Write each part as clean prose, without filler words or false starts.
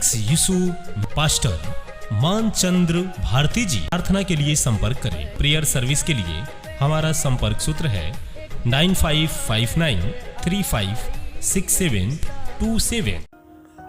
Thanks यीशु pastor मानचंद्र Bharti जी। प्रार्थना के लिए संपर्क करें। प्रेयर सर्विस के लिए हमारा संपर्क सूत्र है 9559356727।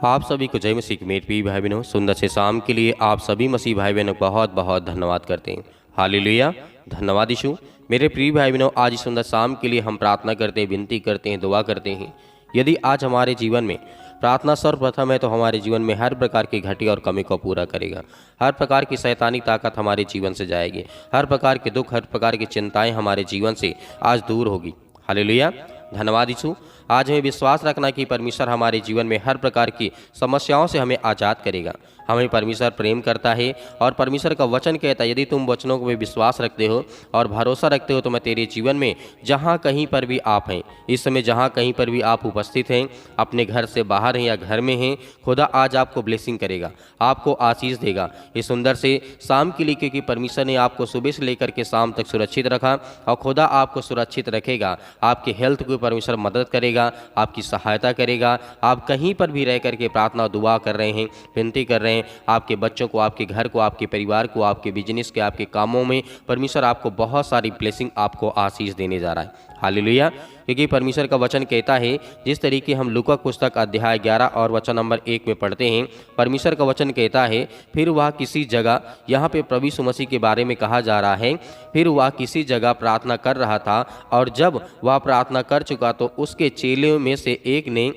आप सभी को जय मसीह की मेरे प्रिय भाई बहनों, सुंदर से शाम के लिए आप सभी मसीह भाई बहनों बहुत बहुत धन्यवाद करते हैं। हालेलुया, धन्यवाद यीशु। मेरे प्रिय भाई बहनों, आज इस सुंदर शाम के लिए हम प्रार्थना करते हैं, विनती करते हैं, दुआ करते हैं। यदि आज हमारे जीवन में प्रार्थना सर्वप्रथम है तो हमारे जीवन में हर प्रकार की घटी और कमी को पूरा करेगा। हर प्रकार की शैतानी ताकत हमारे जीवन से जाएगी। हर प्रकार के दुख, हर प्रकार की चिंताएं हमारे जीवन से आज दूर होगी। हालेलुया, धन्यवाद यीशु। आज हमें विश्वास रखना कि परमेश्वर हमारे जीवन में हर प्रकार की समस्याओं से हमें आज़ाद करेगा। हमें परमेश्वर प्रेम करता है और परमेश्वर का वचन कहता है, यदि तुम वचनों को विश्वास रखते हो और भरोसा रखते हो तो मैं तेरे जीवन में जहाँ कहीं पर भी आप हैं, इस समय जहाँ कहीं पर भी आप उपस्थित हैं, अपने घर से बाहर हैं या घर में हैं, खुदा आज आपको ब्लेसिंग करेगा, आपको आशीष देगा इस सुंदर से शाम के लिए, क्योंकि परमेश्वर ने आपको सुबह से लेकर के शाम तक सुरक्षित रखा और खुदा आपको सुरक्षित रखेगा। आपके हेल्थ को परमेश्वर मदद करेगा, आपकी सहायता करेगा। आप कहीं पर भी रह करके प्रार्थना दुआ कर रहे हैं, विनती कर रहे हैं, आपके बच्चों को, आपके घर को, आपके परिवार को, आपके बिजनेस के, आपके कामों में परमेश्वर आपको बहुत सारी ब्लेसिंग, आपको आशीष देने जा रहा है। हालेलुया, क्योंकि परमेश्वर का वचन कहता है, जिस तरीके हम लूका पुस्तक अध्याय 11 और वचन नंबर 1 में पढ़ते हैं, परमेश्वर का वचन कहता है, फिर वह किसी जगह, यहाँ पे प्रभु यीशु मसीह के बारे में कहा जा रहा है, फिर वह किसी जगह प्रार्थना कर रहा था और जब वह प्रार्थना कर चुका तो उसके चेलों में से एक ने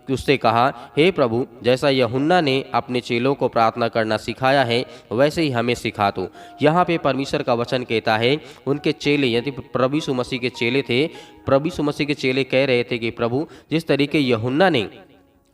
उससे कहा, हे प्रभु, जैसा यूहन्ना ने अपने चेलों को प्रार्थना करना सिखाया है वैसे ही हमें सिखा दो। यहाँ पे परमेश्वर का वचन कहता है, उनके चेले, यदि प्रभु यीशु मसीह के चेले थे, प्रभु यीशु मसीह के चेले कह रहे थे कि प्रभु, जिस तरीके यूहन्ना ने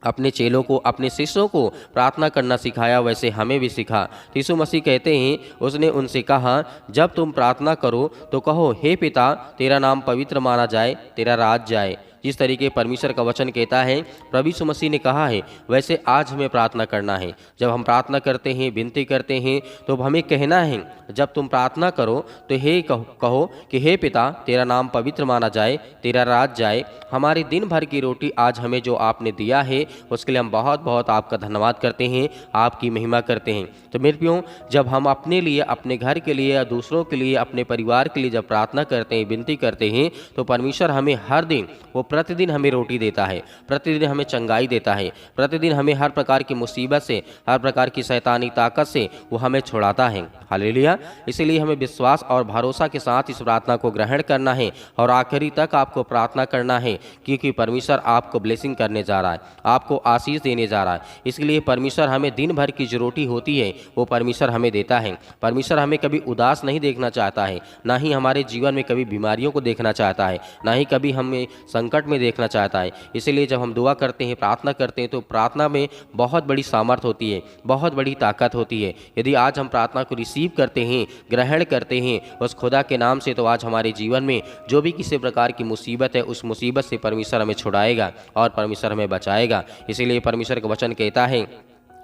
अपने चेलों को, अपने शिष्यों को प्रार्थना करना सिखाया वैसे हमें भी सिखा। तो यीशु मसीह कहते हैं, उसने उनसे कहा, जब तुम प्रार्थना करो तो कहो, हे पिता, तेरा नाम पवित्र माना जाए, तेरा राज जाए। जिस तरीके परमेश्वर का वचन कहता है, प्रभु यीशु मसीह ने कहा है, वैसे आज हमें प्रार्थना करना है। जब हम प्रार्थना करते हैं, विनती करते हैं, तो हमें कहना है, जब तुम प्रार्थना करो तो हे कहो कि हे पिता, तेरा नाम पवित्र माना जाए, तेरा राज जाए। हमारी दिन भर की रोटी आज हमें जो आपने दिया है उसके लिए हम बहुत बहुत आपका धन्यवाद करते हैं, आपकी महिमा करते हैं। तो मेरे प्रियो, जब हम अपने लिए, अपने घर के लिए या दूसरों के लिए, अपने परिवार के लिए जब प्रार्थना करते हैं, विनती करते हैं, तो परमेश्वर हमें हर दिन, वो प्रतिदिन हमें रोटी देता है, प्रतिदिन हमें चंगाई देता है, प्रतिदिन हमें हर प्रकार की मुसीबत से, हर प्रकार की शैतानी ताकत से वो हमें छुड़ाता है। हालेलुया, इसीलिए हमें विश्वास और भरोसा के साथ इस प्रार्थना को ग्रहण करना है और आखिरी तक आपको प्रार्थना करना है, क्योंकि परमेश्वर आपको ब्लेसिंग करने जा रहा है, आपको आशीष देने जा रहा है। इसलिए परमेश्वर हमें दिन भर की जो रोटी होती है वो परमेश्वर हमें देता है। परमेश्वर हमें कभी उदास नहीं देखना चाहता है, ना ही हमारे जीवन में कभी बीमारियों को देखना चाहता है, ना ही कभी हमें संकट में देखना चाहता है। इसलिए जब हम दुआ करते हैं, प्रार्थना करते हैं, तो प्रार्थना में बहुत बड़ी सामर्थ होती है, बहुत बड़ी ताकत होती है। यदि आज हम प्रार्थना को रिसीव करते हैं, ग्रहण करते हैं उस खुदा के नाम से, तो आज हमारे जीवन में जो भी किसी प्रकार की मुसीबत है, उस मुसीबत से परमेश्वर हमें छुड़ाएगा और परमेश्वर हमें बचाएगा। इसीलिए परमेश्वर का वचन कहता है,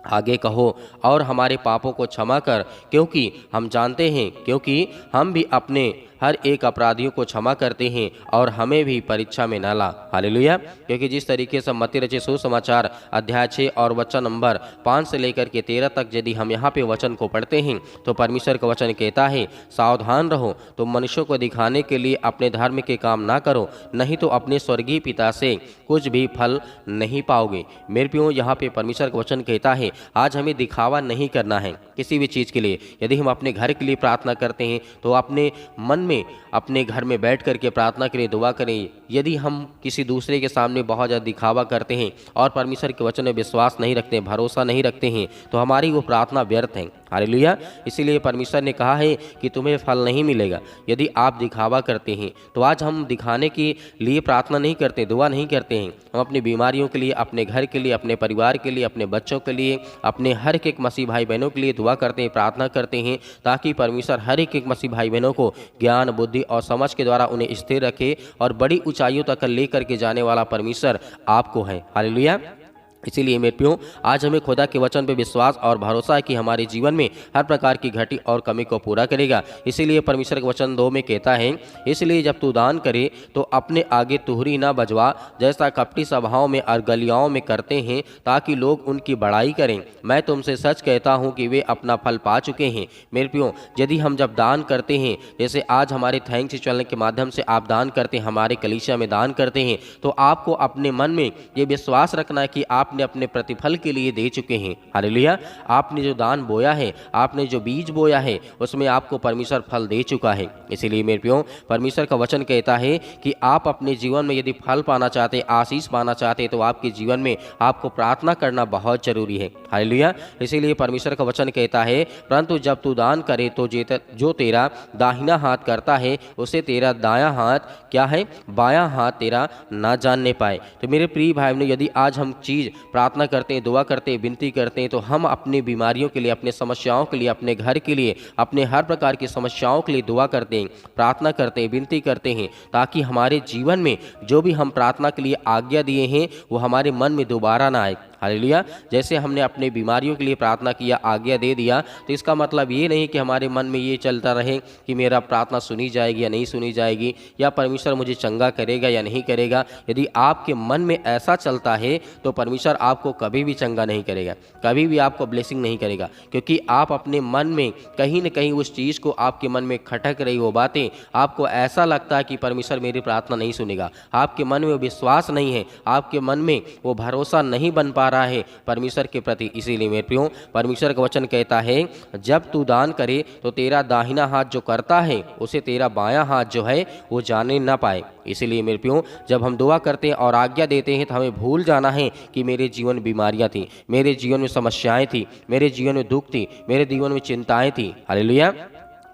आगे कहो, और हमारे पापों को क्षमा कर, क्योंकि हम जानते हैं, क्योंकि हम भी अपने हर एक अपराधियों को क्षमा करते हैं और हमें भी परीक्षा में न ला। हालेलुया, क्योंकि जिस तरीके से मत्ती रचित सुसमाचार अध्याय 6 और वचन नंबर 5 से लेकर के 13 तक यदि हम यहाँ पे वचन को पढ़ते हैं, तो परमेश्वर का वचन कहता है, सावधान रहो, तो मनुष्यों को दिखाने के लिए अपने धर्म के काम ना करो, नहीं तो अपने स्वर्गीय पिता से कुछ भी फल नहीं पाओगे। मेरे प्रियो, यहाँ पे परमेश्वर का वचन कहता है, आज हमें दिखावा नहीं करना है किसी भी चीज़ के लिए। यदि हम अपने घर के लिए प्रार्थना करते हैं तो अपने मन में, अपने घर में बैठ करके प्रार्थना करें, दुआ करें। यदि हम किसी दूसरे के सामने बहुत ज़्यादा दिखावा करते हैं और परमेश्वर के वचन में विश्वास नहीं रखते हैं, भरोसा नहीं रखते हैं, तो हमारी वो प्रार्थना व्यर्थ है। हालेलुया, इसीलिए परमेश्वर ने कहा है कि तुम्हें फल नहीं मिलेगा यदि आप दिखावा करते हैं। तो आज हम दिखाने के लिए प्रार्थना नहीं करते, दुआ नहीं करते हैं। हम अपनी बीमारियों के लिए, अपने घर के लिए, अपने परिवार के लिए, अपने बच्चों के लिए, अपने हर एक मसीह भाई बहनों के लिए दुआ करते हैं, प्रार्थना करते हैं, ताकि परमेश्वर हर एक मसीह भाई बहनों को ज्ञान, बुद्धि और समझ के द्वारा उन्हें स्थिर रखे और बड़ी ऊंचाइयों तक लेकर के जाने वाला परमेश्वर आपको है। हालेलुया, इसीलिए मेरे प्रियो, आज हमें खुदा के वचन पे विश्वास और भरोसा है कि हमारे जीवन में हर प्रकार की घटी और कमी को पूरा करेगा। इसीलिए परमेश्वर के वचन 2 में कहता है, इसलिए जब तू दान करे तो अपने आगे तुहरी ना बजवा, जैसा कपटी सभाओं में और गलियाओं में करते हैं, ताकि लोग उनकी बड़ाई करें। मैं तुमसे सच कहता हूँ कि वे अपना फल पा चुके हैं। मेरे प्रियो, यदि हम जब दान करते हैं, जैसे आज हमारे थैंक्स चैनल के माध्यम से आप दान करते हैं, हमारे कलीसिया में दान करते हैं, तो आपको अपने मन में ये विश्वास रखना है कि आपने अपने प्रतिफल के लिए दे चुके हैं। हालेलुया। आपने जो दान बोया है, आपने जो बीज बोया है, उसमें आपको परमेश्वर फल दे चुका है। इसीलिए मेरे प्रियो, परमेश्वर का वचन कहता है कि आप अपने जीवन में यदि फल पाना चाहते, आशीष पाना चाहते, तो आपके जीवन में आपको प्रार्थना करना बहुत जरूरी है। हालेलुया। इसीलिए परमेश्वर का वचन कहता है, परंतु जब तू दान करे तो जो तेरा दाहिना हाथ करता है, उसे तेरा दायां हाथ क्या है, बायां हाथ तेरा ना जानने पाए। तो मेरे प्रिय भाई बहनों, यदि आज हम चीज़ प्रार्थना करते हैं, दुआ करते हैं, विनती करते हैं, तो हम अपनी बीमारियों के लिए, अपने समस्याओं के लिए, अपने घर के लिए, अपने हर प्रकार की समस्याओं के लिए दुआ करते हैं, प्रार्थना करते हैं, विनती करते हैं, ताकि हमारे जीवन में जो भी हम प्रार्थना के लिए आज्ञा दिए हैं वो हमारे मन में दोबारा ना आए। हालेलुया। जैसे हमने अपने बीमारियों के लिए प्रार्थना किया, आज्ञा दे दिया, तो इसका मतलब ये नहीं कि हमारे मन में ये चलता रहे कि मेरा प्रार्थना सुनी जाएगी या नहीं सुनी जाएगी, या परमेश्वर मुझे चंगा करेगा या नहीं करेगा। यदि आपके मन में ऐसा चलता है तो परमेश्वर आपको कभी भी चंगा नहीं करेगा, कभी भी आपको ब्लेसिंग नहीं करेगा, क्योंकि आप अपने मन में कहीं न कहीं उस चीज़ को, आपके मन में खटक रही वो बातें, आपको ऐसा लगता है कि परमेश्वर मेरी प्रार्थना नहीं सुनेगा। आपके मन में वो विश्वास नहीं है, आपके मन में वो भरोसा नहीं बन पा रहा है परमेश्वर के प्रति। इसीलिए मेरे प्रियो, परमेश्वर का वचन कहता है, जब तू दान करे तो तेरा दाहिना हाथ जो करता है, उसे तेरा बायां हाथ जो है वो जाने ना पाए। इसीलिए मेरे प्रियो, जब हम दुआ करते हैं और आज्ञा देते हैं, तो हमें भूल जाना है कि मेरे जीवन में बीमारियां थी, मेरे जीवन में समस्याएं थी, मेरे जीवन में दुख थी, मेरे जीवन में चिंताएं थी। हालेलुया।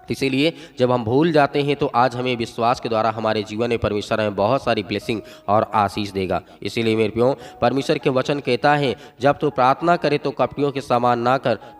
इसीलिए जब हम भूल जाते हैं, तो आज हमें विश्वास के द्वारा हमारे जीवन में परमेश्वर हमें बहुत सारी ब्लेसिंग और आशीष देगा। इसीलिए मेरे प्रियो, परमेश्वर के वचन कहता है, जब तू प्रार्थना करे तो कपटियों के समान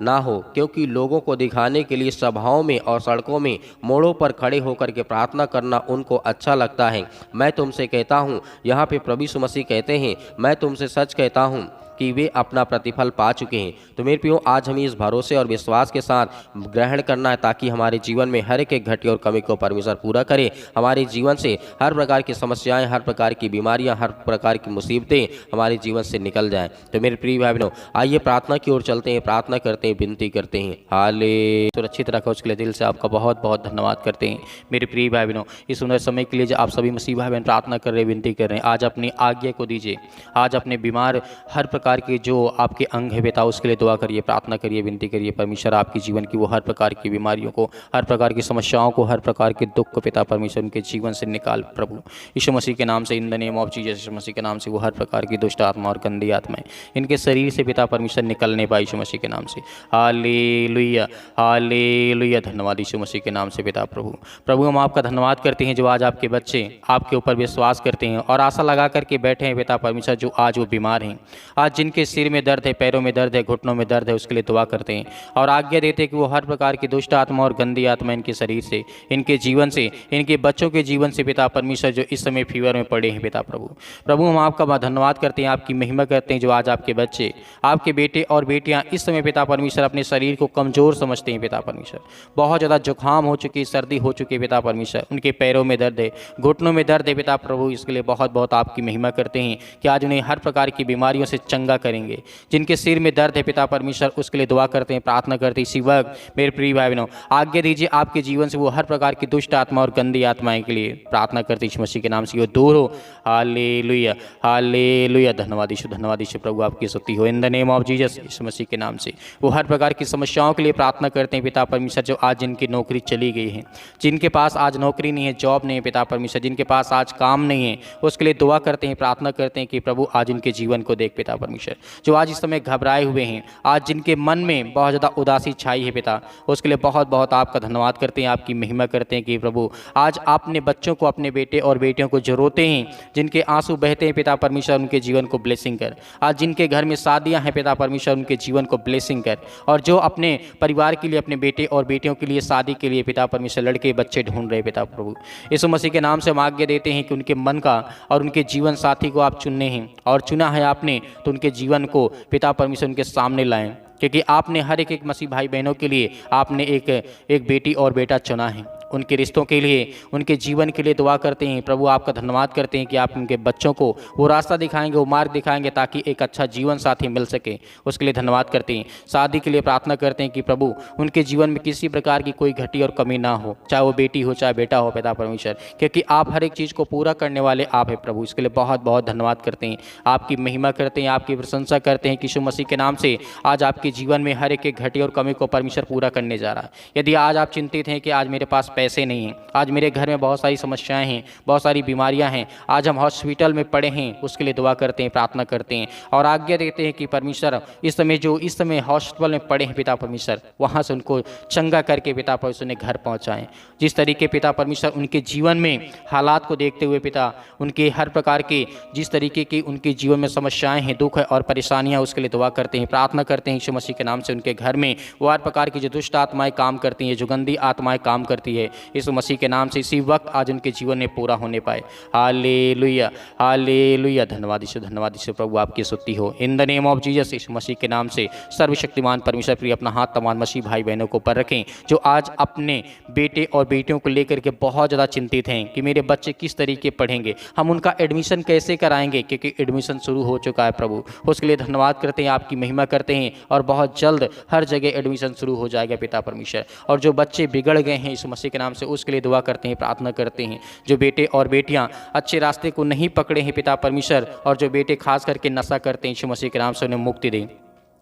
ना हो, क्योंकि लोगों को दिखाने के लिए सभाओं में और सड़कों में मोड़ों पर खड़े होकर के प्रार्थना करना उनको अच्छा लगता है। मैं तुमसे कहता हूँ, यहाँ पे प्रभु यीशु मसीह कहते हैं, मैं तुमसे सच कहता हूँ कि वे अपना प्रतिफल पा चुके हैं। तो मेरे प्रियो, आज हमें इस भरोसे और विश्वास के साथ ग्रहण करना है, ताकि हमारे जीवन में हर एक घटी और कमी को परमेश्वर पूरा करे। हमारे जीवन से हर प्रकार की समस्याएं, हर प्रकार की बीमारियां, हर प्रकार की मुसीबतें हमारे जीवन से निकल जाएं। तो मेरे प्रिय भाई बहनों, आइए प्रार्थना की ओर चलते हैं, प्रार्थना करते हैं, विनती करते हैं। हाले सुरक्षित रखा, उसके लिए दिल से आपका बहुत बहुत धन्यवाद करते हैं। मेरे प्रिय भाई बहनों, इस सुंदर समय के लिए जो आप सभी मसीह भाई बहन प्रार्थना कर रहे हैं, विनती कर रहे हैं, आज अपनी आज्ञा को दीजिए। आज अपने बीमार हर प्रकार के जो आपके अंग है बेटा, उसके लिए दुआ करिए, प्रार्थना करिए, विनती करिए। परमेश्वर आपकी जीवन की वो हर प्रकार की बीमारियों को, हर प्रकार की समस्याओं को, हर प्रकार के दुख को पिता परमेश्वर उनके जीवन से निकाल प्रभु यीशु मसीह के नाम से, in the name of Jesus, यीशु मसीह के नाम से वो हर प्रकार की दुष्ट आत्मा और गंदी आत्माएं इनके शरीर से पिता परमेश्वर निकलने पाए यीशु मसीह के नाम से। Hallelujah, hallelujah. धन्यवाद यीशु मसीह के नाम से पिता प्रभु हम आपका धन्यवाद करते हैं, जो आज आपके बच्चे आपके ऊपर विश्वास करते हैं और आशा लगा करके बैठे हैं पिता परमेश्वर, जो आज वो बीमार हैं, आज जिनके सिर में दर्द है, पैरों में दर्द है, घुटनों में दर्द है, उसके लिए दुआ करते हैं और आज्ञा देते हैं कि वो हर प्रकार की दुष्ट आत्मा और गंदी आत्मा इनके शरीर से, इनके जीवन से, इनके बच्चों के जीवन से पिता परमेश्वर जो इस समय फीवर में पड़े हैं पिता प्रभु हम आपका धन्यवाद करते हैं, आपकी महिमा करते हैं, जो आज आपके बच्चे, आपके बेटे और बेटियां इस समय पिता परमेश्वर अपने शरीर को कमजोर समझते हैं पिता परमेश्वर। बहुत ज़्यादा जुकाम हो चुकी, सर्दी हो चुकी पिता परमेश्वर, उनके पैरों में दर्द है, घुटनों में दर्द है पिता प्रभु। इसके लिए बहुत बहुत आपकी महिमा करते हैं कि आज उन्हें हर प्रकार की बीमारियों से चंगा करेंगे। जिनके सिर में दर्द है पिता परमेश्वर, उसके लिए दुआ करते हैं, प्रार्थना करते हैं। इसी वक्त मेरे प्रिय भाई बहनों, आज्ञा दीजिए आपके जीवन से वो हर प्रकार की दुष्ट आत्मा और गंदी आत्माएं के लिए प्रार्थना करते हैं, यीशु मसीह के नाम से वो दूर हो। Hallelujah, hallelujah. धन्यवाद यीशु प्रभु, आपकी स्तुति हो in the name of Jesus, यीशु मसीह के नाम से। वो हर प्रकार की समस्याओं के लिए प्रार्थना करते हैं पिता परमेश्वर, जो आज जिनकी नौकरी चली गई है, जिनके पास आज नौकरी नहीं है, जॉब नहीं है पिता परमेश्वर, जिनके पास आज काम नहीं है, उसके लिए दुआ करते हैं, प्रार्थना करते हैं कि प्रभु आज इनके जीवन को देख पिता परमेश्वर। जो आज इस समय घबराए हुए हैं, आज जिनके मन में बहुत ज़्यादा उदासी छाई है पिता, उसके लिए बहुत बहुत आपका धन्यवाद करते हैं, आपकी महिमा करते हैं कि प्रभु आज आपने बच्चों को, अपने बेटे और बेटियों को जो रोते हैं, जिनके आंसू बहते हैं पिता परमेश्वर, उनके जीवन को ब्लेसिंग कर। आज जिनके घर में शादियां हैं पिता परमेश्वर, उनके जीवन को ब्लेसिंग कर। और जो अपने परिवार के लिए, अपने बेटे और बेटियों के लिए शादी के लिए पिता परमेश्वर लड़के बच्चे ढूंढ रहे पिता प्रभु, यीशु मसीह के नाम से हम आज्ञा देते हैं कि उनके मन का और उनके जीवन साथी को आप चुनने हैं और चुना है आपने, तो उनके उनके जीवन को पिता परमेश्वर उनके सामने लाएं, क्योंकि आपने हर एक मसीह भाई बहनों के लिए आपने एक बेटी और बेटा चुना है। उनके रिश्तों के लिए, उनके जीवन के लिए दुआ करते हैं। प्रभु आपका धन्यवाद करते हैं कि आप उनके बच्चों को वो रास्ता दिखाएंगे, वो मार्ग दिखाएंगे, ताकि एक अच्छा जीवन साथी मिल सके। उसके लिए धन्यवाद करते हैं। शादी के लिए प्रार्थना करते हैं कि प्रभु उनके जीवन में किसी प्रकार की कोई घटी और कमी ना हो, चाहे वो बेटी हो चाहे बेटा हो पिता परमेश्वर, क्योंकि आप हर एक चीज़ को पूरा करने वाले आप हैं प्रभु। इसके लिए बहुत बहुत धन्यवाद करते हैं, आपकी महिमा करते हैं, आपकी प्रशंसा करते हैं कि यीशु मसीह के नाम से आज आपके जीवन में हर एक घटी और कमी को परमेश्वर पूरा करने जा रहा है। यदि आज आप चिंतित हैं कि आज मेरे पास पैसे नहीं हैं, आज मेरे घर में बहुत सारी समस्याएं हैं, बहुत सारी बीमारियां हैं, आज हम हॉस्पिटल में पड़े हैं, उसके लिए दुआ करते हैं, प्रार्थना करते हैं और आज्ञा देते हैं कि परमेश्वर इस समय हॉस्पिटल में पड़े हैं पिता परमेश्वर, वहाँ से उनको चंगा करके पिता परमेश्वर ने घर पहुँचाएँ। जिस तरीके पिता परमेश्वर उनके जीवन में हालात को देखते हुए पिता उनके हर प्रकार के जिस तरीके की उनके जीवन में समस्याएं हैं, दुख है और परेशानियां, उसके लिए दुआ करते हैं, प्रार्थना करते हैं यीशु मसीह के नाम से उनके घर में वो हर प्रकार की जो दुष्ट आत्माएं काम करती हैं, जो गंदी आत्माएं काम करती है, यीशु मसीह के नाम से इसी वक्त आज उनके जीवन में पूरा होने पाए। Hallelujah, hallelujah. धन्यवाद यीशु, धन्यवाद यीशु। प्रभु आपकी स्तुति हो। In the name of Jesus, यीशु मसीह के नाम से सर्वशक्तिमान परमेश्वर प्रिय अपना हाथ तमाम मसीह भाई बहनों को ऊपर रखें जो आज अपने बेटे और बेटियों को लेकर के बहुत ज़्यादा चिंतित हैं कि मेरे बच्चे किस तरीके पढ़ेंगे, हम उनका एडमिशन कैसे कराएंगे, क्योंकि एडमिशन शुरू हो चुका है प्रभु। उसके लिए धन्यवाद करते हैं, आपकी महिमा करते हैं और बहुत जल्द हर जगह एडमिशन शुरू हो जाएगा पिता परमेश्वर। और जो बच्चे बिगड़ गए हैं यीशु मसीह के नाम से, उसके लिए दुआ करते हैं, प्रार्थना करते हैं। जो बेटे और बेटियां अच्छे रास्ते को नहीं पकड़े हैं पिता परमेश्वर, और जो बेटे खास करके नशा करते हैं यीशु मसीह के नाम से उन्हें मुक्ति दें,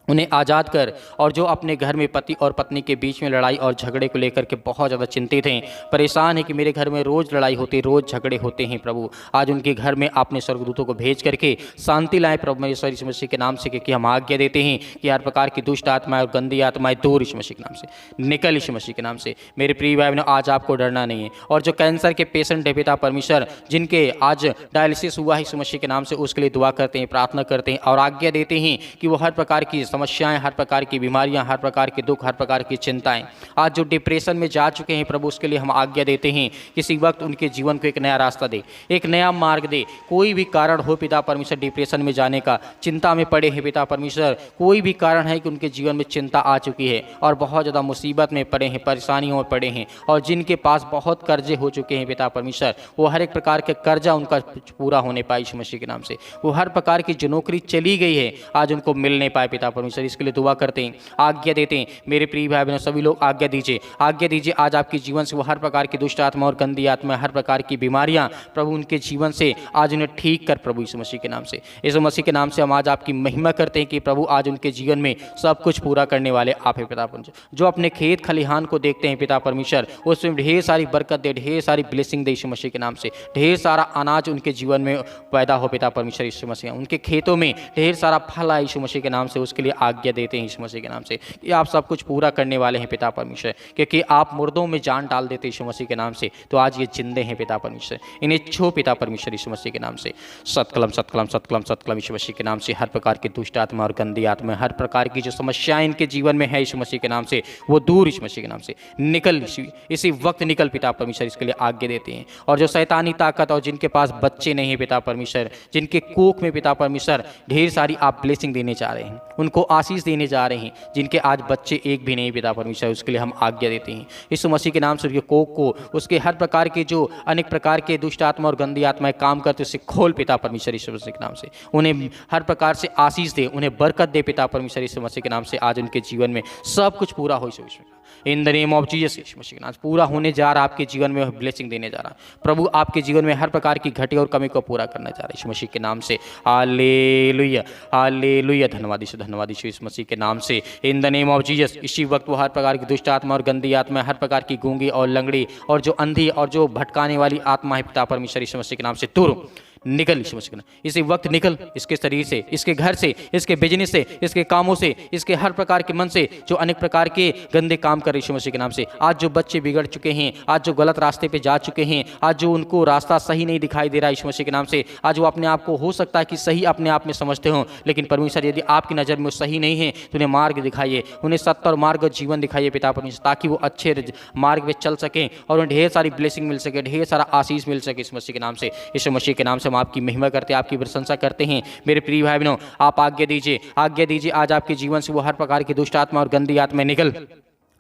उन्हें आज़ाद कर। और जो अपने घर में पति और पत्नी के बीच में लड़ाई और झगड़े को लेकर के बहुत ज़्यादा चिंतित हैं, परेशान हैं कि मेरे घर में रोज़ लड़ाई होती, रोज़ झगड़े होते हैं प्रभु, आज उनके घर में आपने स्वर्गदूतों को भेज करके शांति लाएं प्रभु यीशु मसीह के नाम से, क्योंकि हम आज्ञा देते हैं कि हर प्रकार की दुष्ट आत्माएं और गंदी आत्माएं दूर यीशु मसीह के नाम से निकल, यीशु मसीह के नाम से। मेरे प्रिय भाई बहनों, आज आपको डरना नहीं है। और जो कैंसर के पेशेंट है पिता परमेश्वर, जिनके आज डायलिसिस हुआ है यीशु मसीह के नाम से, उसके लिए दुआ करते हैं, प्रार्थना करते हैं और आज्ञा देते हैं कि वो हर प्रकार की समस्याएं, हर प्रकार की बीमारियां, हर प्रकार के दुख, हर प्रकार की चिंताएं, आज जो डिप्रेशन में जा चुके हैं प्रभु, उसके लिए हम आज्ञा देते हैं किसी वक्त उनके जीवन को एक नया रास्ता दे, एक नया मार्ग दे। कोई भी कारण हो पिता परमेश्वर डिप्रेशन में जाने का, चिंता में पड़े हैं पिता परमेश्वर, कोई भी कारण है कि उनके जीवन में चिंता आ चुकी है और बहुत ज़्यादा मुसीबत में पड़े हैं, परेशानियों में पड़े हैं, और जिनके पास बहुत कर्जे हो चुके हैं पिता परमेश्वर, वो हर एक प्रकार के कर्जा उनका पूरा होने पाए यीशु मसीह के नाम से। वो हर प्रकार की जो नौकरी चली गई है आज उनको मिल नहीं पाए पिता परमेश्वर, इसके लिए दुआ करते हैं, आज्ञा देते हैं। मेरे प्रिय भाई बहनों, सभी लोग आज्ञा दीजिए, आज्ञा दीजिए। आज आपके जीवन से वो हर प्रकार की दुष्ट आत्मा और गंदी आत्मा, हर प्रकार की बीमारियां प्रभु उनके जीवन से आज उन्हें ठीक कर प्रभु यीशु मसीह के नाम से। यीशु मसीह के नाम से हम आज आपकी महिमा करते हैं कि प्रभु आज उनके जीवन में सब कुछ पूरा करने वाले आप हैं पिता परमेश्वर। जो अपने खेत खलिहान को देखते हैं पिता परमेश्वर, उसमें ढेर सारी बरकत दे, ढेर सारी ब्लेसिंग दे यीशु मसीह के नाम से। ढेर सारा अनाज उनके जीवन में पैदा हो पिता परमेश्वर यीशु मसीह, उनके खेतों में ढेर सारा फल आए यीशु मसीह के नाम से। उसके लिए आज्ञा देते हैं यीशु मसीह के नाम से कि आप सब कुछ पूरा करने वाले हैं पिता परमेश्वर, क्योंकि आप मुर्दों में जान डाल देते यीशु मसीह के नाम से, तो आज ये जिंदे हैं पिता परमेश्वर। इन्हें छो पिता परमेश्वर यीशु मसीह के नाम से। सतकलम सतकलम सतकलम सतकलम यीशु मसीह के नाम से। हर प्रकार की दुष्ट आत्मा और गंदी आत्मा, हर प्रकार की जो समस्याएं इनके जीवन में है यीशु मसीह के नाम से, वो दूर यीशु मसीह के नाम से निकल, इसी वक्त निकल पिता परमेश्वर। इसके लिए आज्ञा देते हैं। और जो शैतानी ताकत और जिनके पास बच्चे नहीं है पिता परमेश्वर, जिनके कोख में पिता परमेश्वर ढेर सारी आप ब्लेसिंग देने जा रहे हैं, उनको आशीष देने जा रहे हैं, जिनके आज बच्चे एक भी नहीं पिता परमेश्वर, उसके लिए हम आज्ञा देते हैं यीशु मसीह के नाम से। उसके कोख को, उसके हर प्रकार के जो अनेक प्रकार के दुष्ट आत्मा और गंदी आत्माएं काम करते उससे खोल पिता परमेश्वर यीशु मसीह के नाम से। उन्हें हर प्रकार से आशीष दे, उन्हें बरकत दे पिता परमेश्वर यीशु मसीह के नाम से। आज उनके जीवन में सब कुछ पूरा हो यीशु in the name of Jesus. यीशु मसीह के नाम पूरा होने जा रहा, आपके जीवन में ब्लेसिंग देने जा रहा प्रभु, आपके जीवन में हर प्रकार की घटी और कमी को पूरा करना जा रहा है यीशु मसीह के नाम से। Hallelujah, hallelujah. धन्यवाद यीशु, धन्यवाद यीशु यीशु मसीह के नाम से। In the name of Jesus. इसी वक्त वो हर प्रकार की दुष्ट आत्मा और गंदी आत्मा, हर प्रकार की गूंगी और लंगड़ी और जो अंधी और जो भटकाने वाली आत्मा है पिता परमेश्वर यीशु मसीह के नाम से दूर निकल यीशु मसीह के नाम। इसी वक्त निकल इसके शरीर से, इसके घर से, इसके बिजनेस से, इसके कामों से, इसके हर प्रकार के मन से जो अनेक प्रकार के गंदे काम कर यीशु मसीह के नाम से। आज जो बच्चे बिगड़ चुके हैं, आज जो गलत रास्ते पे जा चुके हैं, आज जो उनको रास्ता सही नहीं दिखाई दे रहा यीशु मसीह के नाम से, आज वो अपने आप को हो सकता है कि सही अपने आप में समझते हो, लेकिन परमेश्वर यदि आपकी नज़र में वो सही नहीं है तो उन्हें मार्ग दिखाइए, उन्हें सत्य और मार्ग और जीवन दिखाइए पिता परमेश्वर, ताकि वो अच्छे मार्ग पे चल सकें और उन्हें ढेर सारी ब्लेसिंग मिल सके, ढेर सारा आशीष मिल सके यीशु मसीह के नाम से। यीशु मसीह के नाम से हम हम आपकी महिमा करते हैं, आपकी प्रशंसा करते हैं। मेरे प्रिय भाई बहनों, आप आज्ञा दीजिए आज आपके जीवन से वो हर प्रकार की दुष्ट आत्मा और गंदी आत्मा निकल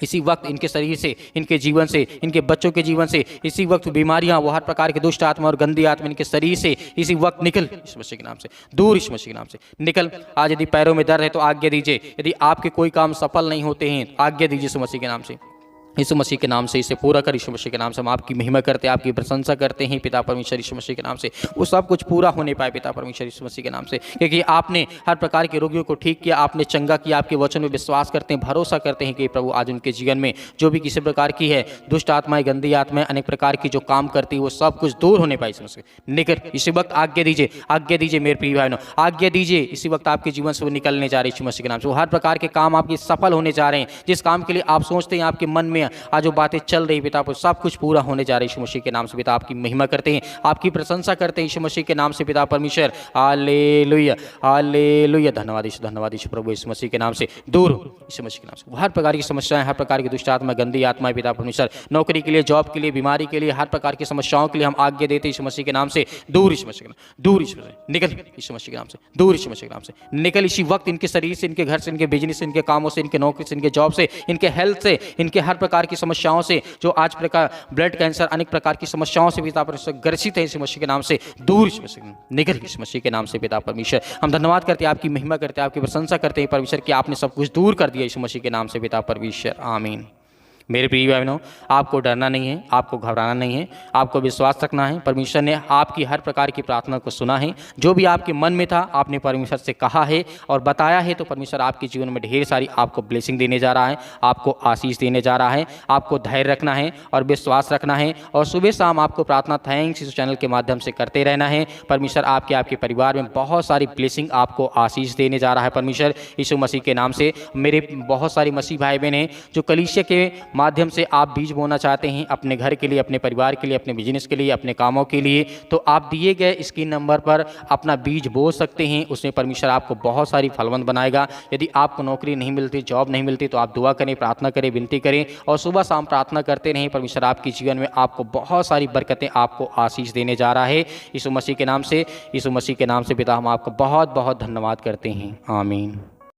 इसी वक्त इनके शरीर से, इनके जीवन से, इनके बच्चों के जीवन से इसी वक्त बीमारियां, वो हर प्रकार के दुष्ट आत्मा और गंदी आत्मा इनके शरीर से इसी वक्त निकल, यीशु मसीह के नाम से दूर, यीशु मसीह के नाम से निकल। आज यदि पैरों में दर्द है तो आज्ञा दीजिए, यदि आपके कोई काम सफल नहीं होते हैं आज्ञा दीजिए यीशु मसीह के नाम से, यीशु मसीह के नाम से इसे पूरा कर। यीशु मसीह के नाम से हम आपकी महिमा करते हैं, आपकी प्रशंसा करते हैं पिता परमेश्वर यीशु मसीह के नाम से, वो सब कुछ पूरा होने पाए पिता परमेश्वर यीशु मसीह के नाम से, क्योंकि आपने हर प्रकार के रोगियों को ठीक किया, आपने चंगा किया। आपके वचन में विश्वास करते हैं, भरोसा करते हैं कि प्रभु आज उनके जीवन में जो भी किसी प्रकार की है दुष्ट आत्माएं, गंदी आत्माएं, अनेक प्रकार की जो काम करती है वो सब कुछ दूर होने पाए यीशु मसीह निकल। इसी वक्त आज्ञा दीजिए मेरे प्रिय भाइयों, आज्ञा दीजिए इसी वक्त आपके जीवन से वो निकलने जा रहे हैं यीशु मसीह के नाम से। वो हर प्रकार के काम आपके सफल होने जा रहे हैं, जिस काम के लिए आप सोचते हैं आपके मन में आज जो बातें चल रही पिता, सब कुछ पूरा होने जा रहा है यीशु मसीह के नाम से पिता। आपकी महिमा करते हैं, आपकी प्रशंसा करते हैं यीशु मसीह के नाम से पिता परमेश्वर। हालेलुया हालेलुया, धन्यवाद यीशु प्रभु यीशु मसीह के नाम से दूर यीशु मसीह के नाम से हर प्रकार की समस्याएं, हर प्रकार की दुष्ट आत्मा, गंदी आत्माएं पिता परमेश्वर, नौकरी के लिए, जॉब के लिए, बीमारी के लिए, हर प्रकार की समस्याओं के लिए हम आज्ञा देते हैं यीशु मसीह के नाम से दूर, यीशु मसीह के नाम दूर, यीशु मसीह निकल, यीशु मसीह के नाम से दूर, यीशु मसीह के नाम से निकल इसी वक्त इनके शरीर से, इनके घर से, इनके बिजनेस से, इनके कामों से, इनके नौकरी से, इनके जॉब से, इनके हेल्थ से, इनके हर प्रकार की समस्याओं से, जो आज प्रकार ब्लड कैंसर, अनेक प्रकार की समस्याओं से पिता परमेश्वर ग्रसित है यीशु मसीह के नाम से दूर, यीशु मसीह निकल, यीशु मसीह के नाम से पिता परमेश्वर। हम धन्यवाद करते हैं, आपकी महिमा करते हैं, आपकी प्रशंसा करते हैं परमेश्वर कि आपने सब कुछ दूर कर दिया यीशु मसीह के नाम से पिता परमेश्वर, आमीन। मेरे प्रिय बहनों, आपको डरना नहीं है, आपको घबराना नहीं है, आपको विश्वास रखना है। परमेश्वर ने आपकी हर प्रकार की प्रार्थना को सुना है, जो भी आपके मन में था आपने परमेश्वर से कहा है और बताया है, तो परमेश्वर आपके जीवन में ढेर सारी आपको ब्लेसिंग देने जा रहा है, आपको आशीष देने जा रहा है। आपको धैर्य रखना है और विश्वास रखना है और सुबह शाम आपको प्रार्थना थैंक्स इस चैनल के माध्यम से करते रहना है। परमेश्वर आपके परिवार में बहुत सारी ब्लेसिंग, आपको आशीष देने जा रहा है परमेश्वर यीशु मसीह के नाम से। मेरे बहुत सारे मसीह भाई बहन हैं जो कलीसिया के माध्यम से आप बीज बोना चाहते हैं अपने घर के लिए, अपने परिवार के लिए, अपने बिजनेस के लिए, अपने कामों के लिए, तो आप दिए गए स्क्रीन नंबर पर अपना बीज बो सकते हैं। उसमें परमेश्वर आपको बहुत सारी फलवंत बनाएगा। यदि आपको नौकरी नहीं मिलती, जॉब नहीं मिलती, तो आप दुआ करें, प्रार्थना करें, विनती करें और सुबह शाम प्रार्थना करते रहें। परमेश्वर आपके जीवन में आपको बहुत सारी बरकतें, आपको आशीष देने जा रहा है यीशु मसीह के नाम से। यीशु मसीह के नाम से पिता हम आपको बहुत बहुत धन्यवाद करते हैं, आमीन।